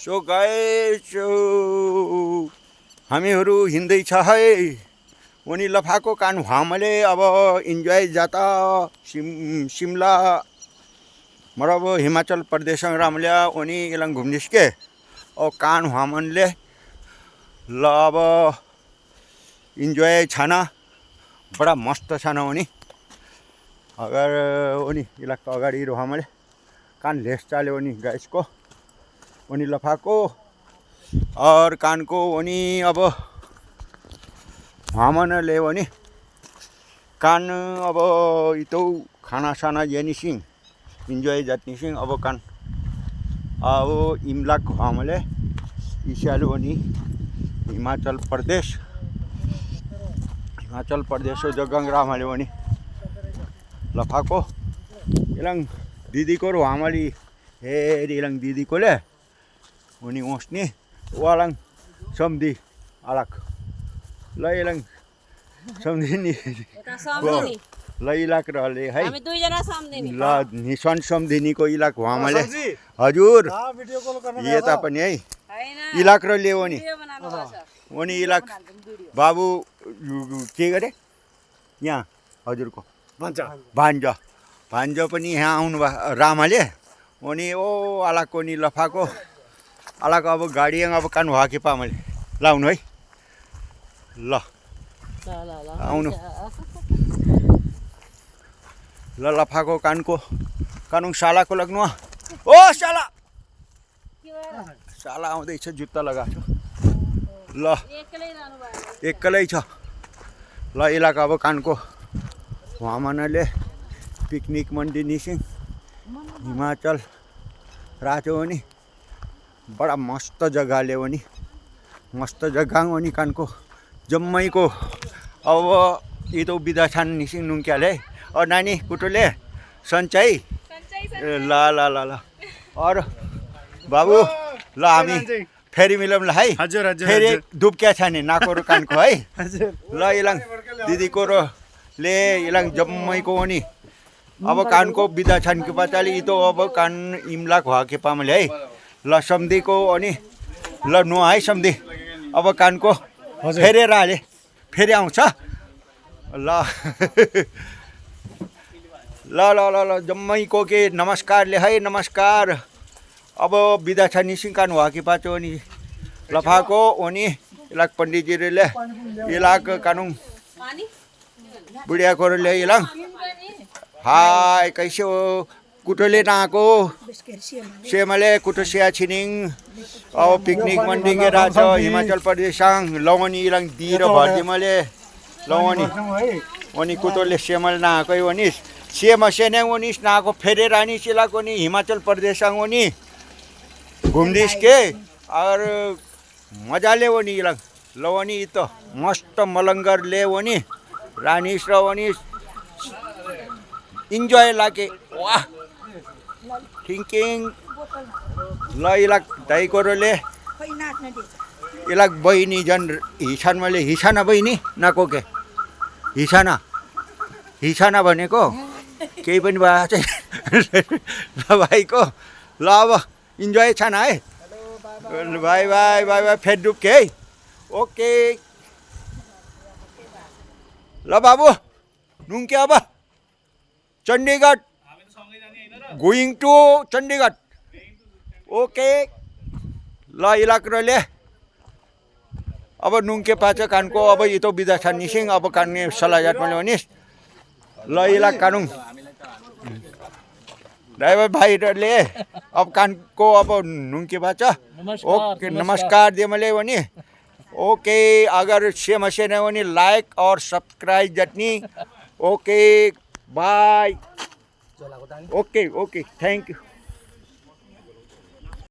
so guys हामीहरू हिँड्दैछ है उनी लफाको कान हामले अब इन्जोय जाता शिमला मतलब हिमाचल प्रदेश रामल्या उनी इलंग घुमनिस के और कान हामनले ल अब इन्जोय छाना बड़ा मस्त छाना उनी अगर उनी इलाका अगाडि हामले कान लेस चाले उनी गाइस को उनी लफाको और कान को उनी अब हामन ले उनी कान अब इतो खाना साना येनी सिंह इन्जॉय जातनी सिंह अब कान अब इमलाक हामले इशाले उनी हिमाचल प्रदेश जगंग रामले उनी लफाको इलंग दीदी को हामली हे इलंग दीदी को ले उनी ओस्नी वालंग समधी अलग लैलंग समधिनी ल इलाक रहले है हामी दुई जना सम्धिनी ल निसन समधिनी को इलाक हामले हजुर यता पनि है हैन इलाक र ले उनी भिडियो बनाउनु पर्छ उनी इलाक बाबु के गरे यहाँ हजुरको भान्जा भान्जा पनि यहाँ आउनु रामाले उनी ओ आलाको नि लफाको आलाको अब गाडी अब कान हाके पामले लाउनु है ल आउनु ल लफाको कानको कानुङ सालाको लग्नु ओ साला साला आउँदैछ जुत्ता लगाएको ल एक्लै रहनु भयो एक्लै छ ल इलाका अब कानको वामनले पिकनिक मंडी निसिङ हिमाचल राचो नि बड़ा मस्त जगह ले वनी मस्त जगह वनी कानको जम्मै को अब ये तो बिदा छान निसिङ नुङ्क्याले और नानी कुटोले सन्चाई ला ला ला ला और बाबू ल हामी फेरि मिलौँ ल है हजुर हजुर फेरि दुब्क्या छाने नाकोरो कानको है ल इलाङ दिदीको र ले इलाङ जम्मैको वनी अब कानको बिदा छान के पचाली तो अब कान इमलाक हाके पामले है ल समधी को अनि ल नो है समधी अब कानको फेरेर हाले फेरि आउँछ ल ल ल ल ल जम्मैको के नमस्कार ले है नमस्कार अब बिदा छ निसिङ कान हाके पाचो अनि लफाको अनि इलाक पण्डितजी ले इलाक कानुङ पानी बुढिया को ले इलाङ हाय कैसे हो कुटोले नाको सेमले कुटोसिया छिनिङ अब पिकनिक मंडी के राज हिमाचल प्रदेश लवनी इलाङ दिर भर्दिमले लवनी अनि कुटोले सेमल नाको वनिस सेम सेने वनिस नाको फेरे रानी सिलाको नि हिमाचल प्रदेश वनी घुमदिस के और मजाले वनी इलाङ लवनी तो मस्त मलंगर ले वनी रानीस र वनिस इन्जॉय लागे वाह थिंकिंग ल इलाक दाई कोरोले इलाक बहिनी जन हिसानमाले हिसाना बहिनी नाको के हिसाना भनेको केही पनि भएको चाहिँ ल भाइको ल अब इन्जोय छाना है बाई बाई बाई बाई फेरि डुब्के है ओके ल बाबु नुङ्के अब Chandigarh going to Chandigarh okay ल इलाकले अब नुङ्के पाच कानको अब यो बिदा छ निसिङ अब कान्ने सल्लाहजात मैले भनिस् ल इलाक कानुङ ड्राइभर भाइहरूले अब कानको अब नुङ्के पाच ओके नमस्कार दे मैले भने ओके अगर सेम सेने भने लाइक और सब्सक्राइब जटनी okay bye okay okay thank you